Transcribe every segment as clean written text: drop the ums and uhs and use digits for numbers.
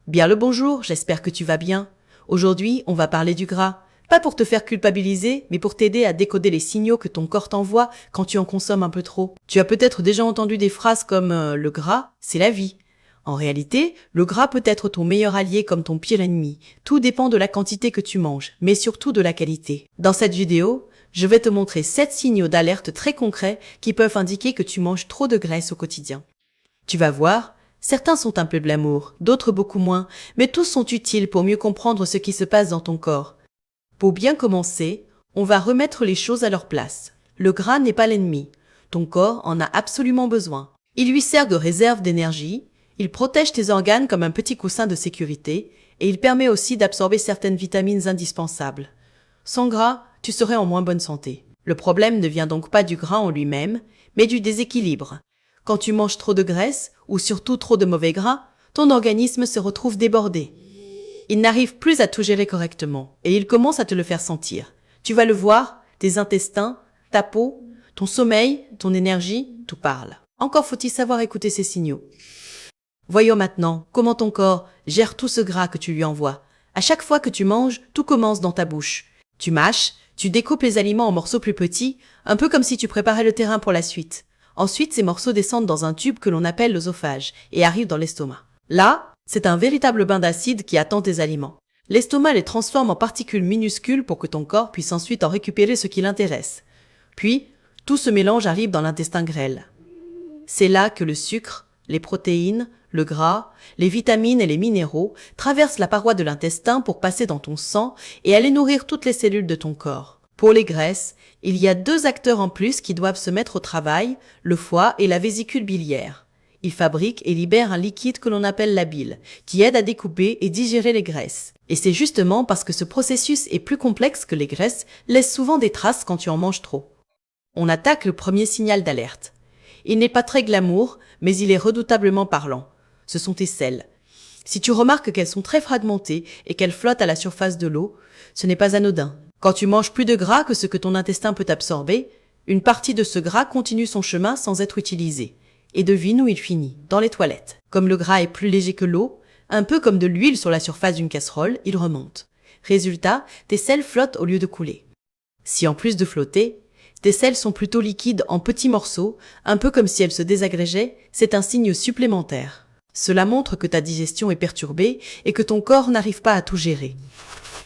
Bien le bonjour, j'espère que tu vas bien. Aujourd'hui, on va parler du gras. Pas pour te faire culpabiliser, mais pour t'aider à décoder les signaux que ton corps t'envoie quand tu en consommes un peu trop. Tu as peut-être déjà entendu des phrases comme le gras, c'est la vie. En réalité, le gras peut être ton meilleur allié comme ton pire ennemi. Tout dépend de la quantité que tu manges, mais surtout de la qualité. Dans cette vidéo, je vais te montrer 7 signaux d'alerte très concrets qui peuvent indiquer que tu manges trop de graisse au quotidien. Tu vas voir, certains sont un peu de l'amour, d'autres beaucoup moins, mais tous sont utiles pour mieux comprendre ce qui se passe dans ton corps. Pour bien commencer, on va remettre les choses à leur place. Le gras n'est pas l'ennemi. Ton corps en a absolument besoin. Il lui sert de réserve d'énergie, il protège tes organes comme un petit coussin de sécurité, et il permet aussi d'absorber certaines vitamines indispensables. Sans gras, tu serais en moins bonne santé. Le problème ne vient donc pas du gras en lui-même, mais du déséquilibre. Quand tu manges trop de graisse, ou surtout trop de mauvais gras, ton organisme se retrouve débordé. Il n'arrive plus à tout gérer correctement, et il commence à te le faire sentir. Tu vas le voir, tes intestins, ta peau, ton sommeil, ton énergie, tout parle. Encore faut-il savoir écouter ces signaux. Voyons maintenant comment ton corps gère tout ce gras que tu lui envoies. À chaque fois que tu manges, tout commence dans ta bouche. Tu mâches, tu découpes les aliments en morceaux plus petits, un peu comme si tu préparais le terrain pour la suite. Ensuite, ces morceaux descendent dans un tube que l'on appelle l'œsophage et arrivent dans l'estomac. Là, c'est un véritable bain d'acide qui attend tes aliments. L'estomac les transforme en particules minuscules pour que ton corps puisse ensuite en récupérer ce qui l'intéresse. Puis, tout ce mélange arrive dans l'intestin grêle. C'est là que le sucre, les protéines, le gras, les vitamines et les minéraux traversent la paroi de l'intestin pour passer dans ton sang et aller nourrir toutes les cellules de ton corps. Pour les graisses, il y a 2 acteurs en plus qui doivent se mettre au travail, le foie et la vésicule biliaire. Ils fabriquent et libèrent un liquide que l'on appelle la bile, qui aide à découper et digérer les graisses. Et c'est justement parce que ce processus est plus complexe que les graisses laisse souvent des traces quand tu en manges trop. On attaque le premier signal d'alerte. Il n'est pas très glamour, mais il est redoutablement parlant. Ce sont tes selles. Si tu remarques qu'elles sont très fragmentées et qu'elles flottent à la surface de l'eau, ce n'est pas anodin. Quand tu manges plus de gras que ce que ton intestin peut absorber, une partie de ce gras continue son chemin sans être utilisée. Et devine où il finit, dans les toilettes. Comme le gras est plus léger que l'eau, un peu comme de l'huile sur la surface d'une casserole, il remonte. Résultat, tes selles flottent au lieu de couler. Si en plus de flotter, tes selles sont plutôt liquides en petits morceaux, un peu comme si elles se désagrégeaient, c'est un signe supplémentaire. Cela montre que ta digestion est perturbée et que ton corps n'arrive pas à tout gérer.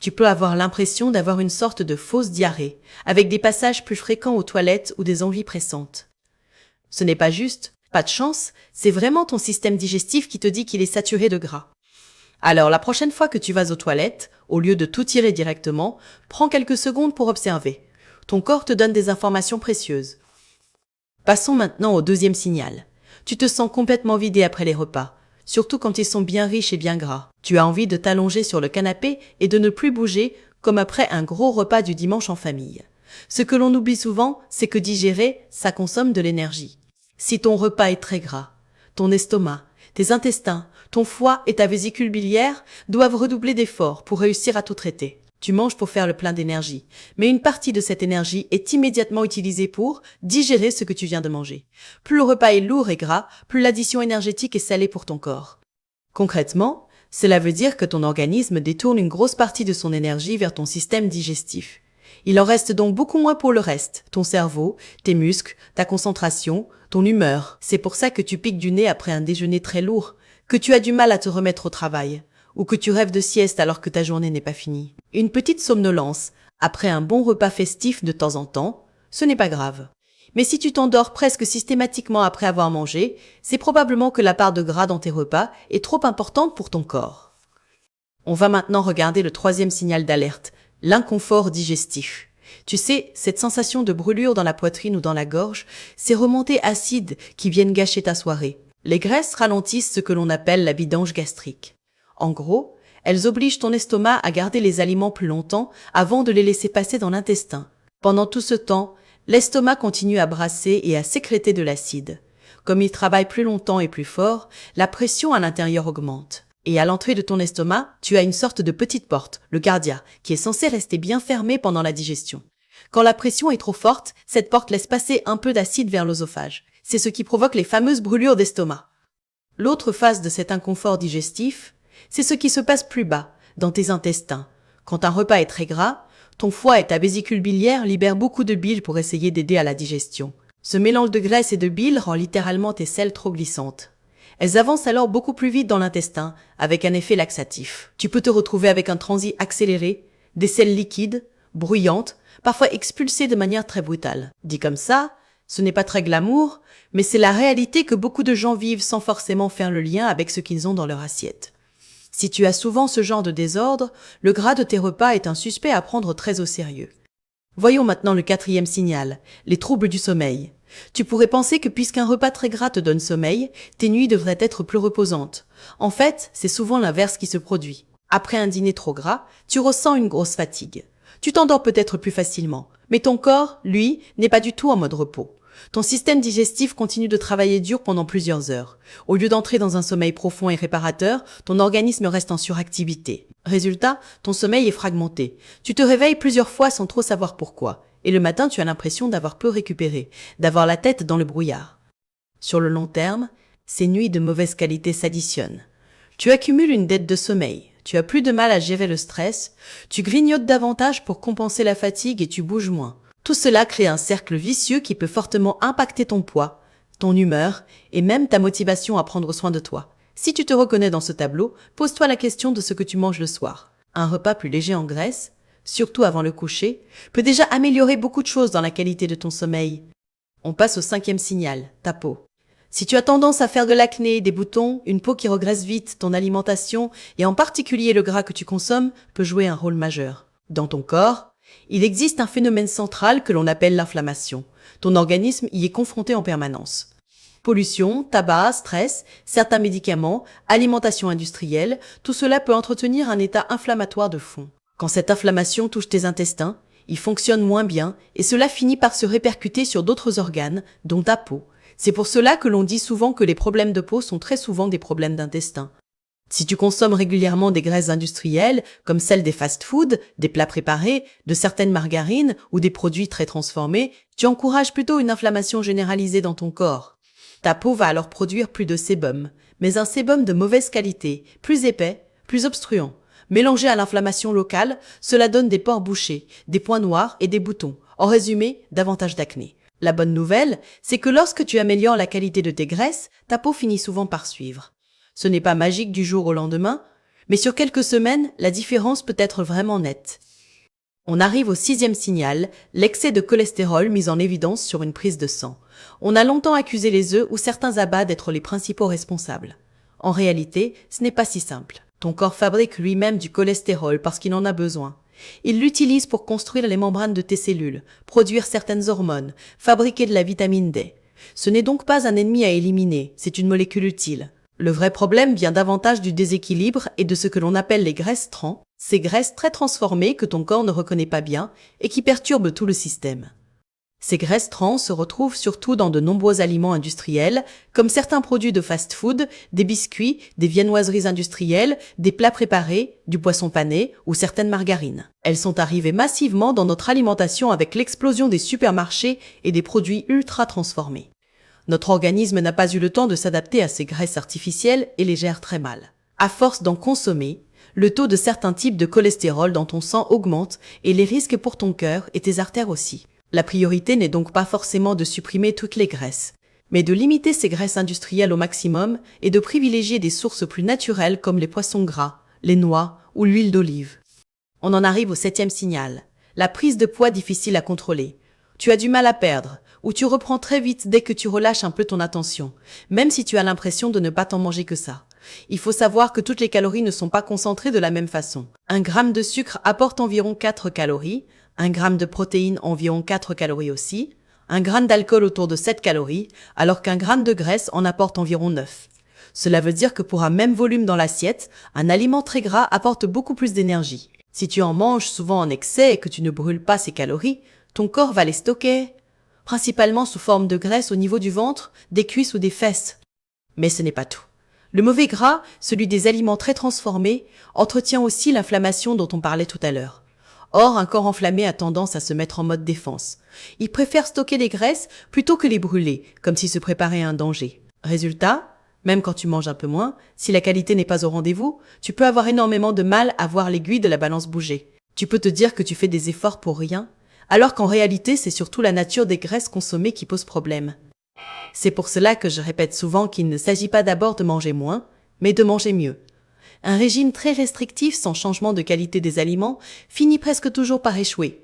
Tu peux avoir l'impression d'avoir une sorte de fausse diarrhée, avec des passages plus fréquents aux toilettes ou des envies pressantes. Ce n'est pas juste, pas de chance, c'est vraiment ton système digestif qui te dit qu'il est saturé de gras. Alors la prochaine fois que tu vas aux toilettes, au lieu de tout tirer directement, prends quelques secondes pour observer. Ton corps te donne des informations précieuses. Passons maintenant au 2e signal. Tu te sens complètement vidé après les repas, surtout quand ils sont bien riches et bien gras. Tu as envie de t'allonger sur le canapé et de ne plus bouger, comme après un gros repas du dimanche en famille. Ce que l'on oublie souvent, c'est que digérer, ça consomme de l'énergie. Si ton repas est très gras, ton estomac, tes intestins, ton foie et ta vésicule biliaire doivent redoubler d'efforts pour réussir à tout traiter. Tu manges pour faire le plein d'énergie, mais une partie de cette énergie est immédiatement utilisée pour digérer ce que tu viens de manger. Plus le repas est lourd et gras, plus l'addition énergétique est salée pour ton corps. Concrètement, cela veut dire que ton organisme détourne une grosse partie de son énergie vers ton système digestif. Il en reste donc beaucoup moins pour le reste, ton cerveau, tes muscles, ta concentration, ton humeur. C'est pour ça que tu piques du nez après un déjeuner très lourd, que tu as du mal à te remettre au travail, ou que tu rêves de sieste alors que ta journée n'est pas finie. Une petite somnolence, après un bon repas festif de temps en temps, ce n'est pas grave. Mais si tu t'endors presque systématiquement après avoir mangé, c'est probablement que la part de gras dans tes repas est trop importante pour ton corps. On va maintenant regarder le 3e signal d'alerte, l'inconfort digestif. Tu sais, cette sensation de brûlure dans la poitrine ou dans la gorge, ces remontées acides qui viennent gâcher ta soirée. Les graisses ralentissent ce que l'on appelle la vidange gastrique. En gros, elles obligent ton estomac à garder les aliments plus longtemps avant de les laisser passer dans l'intestin. Pendant tout ce temps, l'estomac continue à brasser et à sécréter de l'acide. Comme il travaille plus longtemps et plus fort, la pression à l'intérieur augmente. Et à l'entrée de ton estomac, tu as une sorte de petite porte, le cardia, qui est censé rester bien fermé pendant la digestion. Quand la pression est trop forte, cette porte laisse passer un peu d'acide vers l'œsophage. C'est ce qui provoque les fameuses brûlures d'estomac. L'autre phase de cet inconfort digestif, C'est ce qui se passe plus bas, dans tes intestins. Quand un repas est très gras, ton foie et ta vésicule biliaire libèrent beaucoup de bile pour essayer d'aider à la digestion. Ce mélange de graisse et de bile rend littéralement tes selles trop glissantes. Elles avancent alors beaucoup plus vite dans l'intestin, avec un effet laxatif. Tu peux te retrouver avec un transit accéléré, des selles liquides, bruyantes, parfois expulsées de manière très brutale. Dit comme ça, ce n'est pas très glamour, mais c'est la réalité que beaucoup de gens vivent sans forcément faire le lien avec ce qu'ils ont dans leur assiette. Si tu as souvent ce genre de désordre, le gras de tes repas est un suspect à prendre très au sérieux. Voyons maintenant le 4e signal, les troubles du sommeil. Tu pourrais penser que puisqu'un repas très gras te donne sommeil, tes nuits devraient être plus reposantes. En fait, c'est souvent l'inverse qui se produit. Après un dîner trop gras, tu ressens une grosse fatigue. Tu t'endors peut-être plus facilement, mais ton corps, lui, n'est pas du tout en mode repos. Ton système digestif continue de travailler dur pendant plusieurs heures. Au lieu d'entrer dans un sommeil profond et réparateur, ton organisme reste en suractivité. Résultat, ton sommeil est fragmenté. Tu te réveilles plusieurs fois sans trop savoir pourquoi. Et le matin, tu as l'impression d'avoir peu récupéré, d'avoir la tête dans le brouillard. Sur le long terme, ces nuits de mauvaise qualité s'additionnent. Tu accumules une dette de sommeil. Tu as plus de mal à gérer le stress. Tu grignotes davantage pour compenser la fatigue et tu bouges moins. Tout cela crée un cercle vicieux qui peut fortement impacter ton poids, ton humeur et même ta motivation à prendre soin de toi. Si tu te reconnais dans ce tableau, pose-toi la question de ce que tu manges le soir. Un repas plus léger en graisse, surtout avant le coucher, peut déjà améliorer beaucoup de choses dans la qualité de ton sommeil. On passe au 5e signal, ta peau. Si tu as tendance à faire de l'acné, des boutons, une peau qui regresse vite, ton alimentation, et en particulier le gras que tu consommes, peut jouer un rôle majeur. Dans ton corps, il existe un phénomène central que l'on appelle l'inflammation. Ton organisme y est confronté en permanence. Pollution, tabac, stress, certains médicaments, alimentation industrielle, tout cela peut entretenir un état inflammatoire de fond. Quand cette inflammation touche tes intestins, ils fonctionnent moins bien et cela finit par se répercuter sur d'autres organes, dont ta peau. C'est pour cela que l'on dit souvent que les problèmes de peau sont très souvent des problèmes d'intestin. Si tu consommes régulièrement des graisses industrielles, comme celles des fast-foods, des plats préparés, de certaines margarines ou des produits très transformés, tu encourages plutôt une inflammation généralisée dans ton corps. Ta peau va alors produire plus de sébum, mais un sébum de mauvaise qualité, plus épais, plus obstruant. Mélangé à l'inflammation locale, cela donne des pores bouchés, des points noirs et des boutons. En résumé, davantage d'acné. La bonne nouvelle, c'est que lorsque tu améliores la qualité de tes graisses, ta peau finit souvent par suivre. Ce n'est pas magique du jour au lendemain, mais sur quelques semaines, la différence peut être vraiment nette. On arrive au 6e signal, l'excès de cholestérol mis en évidence sur une prise de sang. On a longtemps accusé les œufs ou certains abats d'être les principaux responsables. En réalité, ce n'est pas si simple. Ton corps fabrique lui-même du cholestérol parce qu'il en a besoin. Il l'utilise pour construire les membranes de tes cellules, produire certaines hormones, fabriquer de la vitamine D. Ce n'est donc pas un ennemi à éliminer, c'est une molécule utile. Le vrai problème vient davantage du déséquilibre et de ce que l'on appelle les graisses trans, ces graisses très transformées que ton corps ne reconnaît pas bien et qui perturbent tout le système. Ces graisses trans se retrouvent surtout dans de nombreux aliments industriels, comme certains produits de fast-food, des biscuits, des viennoiseries industrielles, des plats préparés, du poisson pané ou certaines margarines. Elles sont arrivées massivement dans notre alimentation avec l'explosion des supermarchés et des produits ultra transformés. Notre organisme n'a pas eu le temps de s'adapter à ces graisses artificielles et les gère très mal. À force d'en consommer, le taux de certains types de cholestérol dans ton sang augmente et les risques pour ton cœur et tes artères aussi. La priorité n'est donc pas forcément de supprimer toutes les graisses, mais de limiter ces graisses industrielles au maximum et de privilégier des sources plus naturelles comme les poissons gras, les noix ou l'huile d'olive. On en arrive au 7e signal, la prise de poids difficile à contrôler. Tu as du mal à perdre, ou tu reprends très vite dès que tu relâches un peu ton attention, même si tu as l'impression de ne pas t'en manger que ça. Il faut savoir que toutes les calories ne sont pas concentrées de la même façon. 1 gramme de sucre apporte environ 4 calories, 1 gramme de protéines environ 4 calories aussi, 1 gramme d'alcool autour de 7 calories, alors qu'un gramme de graisse en apporte environ 9. Cela veut dire que pour un même volume dans l'assiette, un aliment très gras apporte beaucoup plus d'énergie. Si tu en manges souvent en excès et que tu ne brûles pas ces calories, ton corps va les stocker, principalement sous forme de graisse au niveau du ventre, des cuisses ou des fesses. Mais ce n'est pas tout. Le mauvais gras, celui des aliments très transformés, entretient aussi l'inflammation dont on parlait tout à l'heure. Or, un corps enflammé a tendance à se mettre en mode défense. Il préfère stocker les graisses plutôt que les brûler, comme s'il se préparait à un danger. Résultat, Même quand tu manges un peu moins, si la qualité n'est pas au rendez-vous, tu peux avoir énormément de mal à voir l'aiguille de la balance bouger. Tu peux te dire que tu fais des efforts pour rien, alors qu'en réalité c'est surtout la nature des graisses consommées qui pose problème. C'est pour cela que je répète souvent qu'il ne s'agit pas d'abord de manger moins, mais de manger mieux. Un régime très restrictif sans changement de qualité des aliments finit presque toujours par échouer.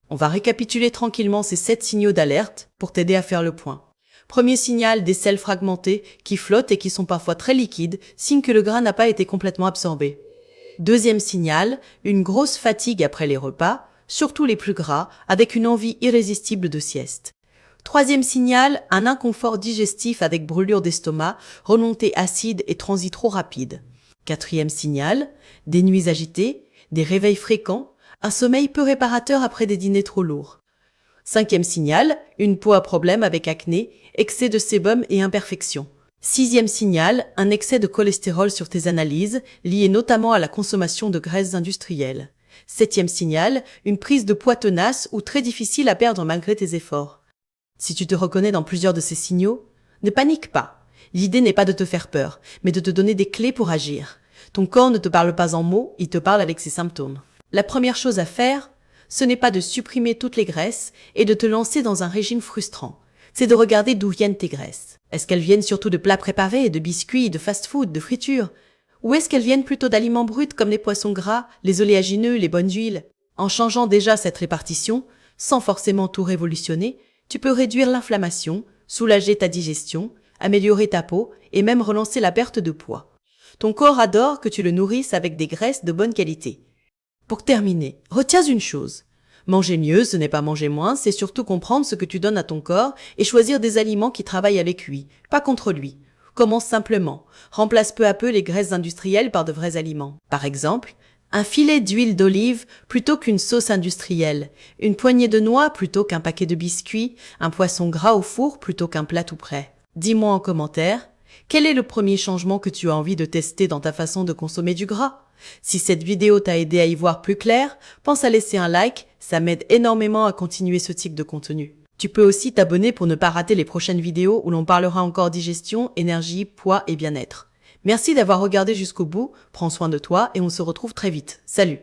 On va récapituler tranquillement ces 7 signaux d'alerte pour t'aider à faire le point. Premier signal, des sels fragmentés qui flottent et qui sont parfois très liquides, signe que le gras n'a pas été complètement absorbé. Deuxième signal, une grosse fatigue après les repas, surtout les plus gras, avec une envie irrésistible de sieste. Troisième signal, un inconfort digestif avec brûlure d'estomac, remontée acide et transit trop rapide. Quatrième signal, des nuits agitées, des réveils fréquents, un sommeil peu réparateur après des dîners trop lourds. Cinquième signal, une peau à problème avec acné, excès de sébum et imperfection. Sixième signal, un excès de cholestérol sur tes analyses, lié notamment à la consommation de graisses industrielles. Septième signal, une prise de poids tenace ou très difficile à perdre malgré tes efforts. Si tu te reconnais dans plusieurs de ces signaux, ne panique pas. L'idée n'est pas de te faire peur, mais de te donner des clés pour agir. Ton corps ne te parle pas en mots, il te parle avec ses symptômes. La première chose à faire, ce n'est pas de supprimer toutes les graisses et de te lancer dans un régime frustrant. C'est de regarder d'où viennent tes graisses. Est-ce qu'elles viennent surtout de plats préparés, de biscuits, de fast-food, de fritures? Ou est-ce qu'elles viennent plutôt d'aliments bruts comme les poissons gras, les oléagineux, les bonnes huiles? En changeant déjà cette répartition, sans forcément tout révolutionner, tu peux réduire l'inflammation, soulager ta digestion, améliorer ta peau et même relancer la perte de poids. Ton corps adore que tu le nourrisses avec des graisses de bonne qualité. Pour terminer, retiens une chose. Manger mieux, ce n'est pas manger moins, c'est surtout comprendre ce que tu donnes à ton corps et choisir des aliments qui travaillent avec lui, pas contre lui. Commence simplement. Remplace peu à peu les graisses industrielles par de vrais aliments. Par exemple, un filet d'huile d'olive plutôt qu'une sauce industrielle, une poignée de noix plutôt qu'un paquet de biscuits, un poisson gras au four plutôt qu'un plat tout prêt. Dis-moi en commentaire, quel est le premier changement que tu as envie de tester dans ta façon de consommer du gras? Si cette vidéo t'a aidé à y voir plus clair, pense à laisser un like, ça m'aide énormément à continuer ce type de contenu. Tu peux aussi t'abonner pour ne pas rater les prochaines vidéos où l'on parlera encore digestion, énergie, poids et bien-être. Merci d'avoir regardé jusqu'au bout, prends soin de toi et on se retrouve très vite. Salut!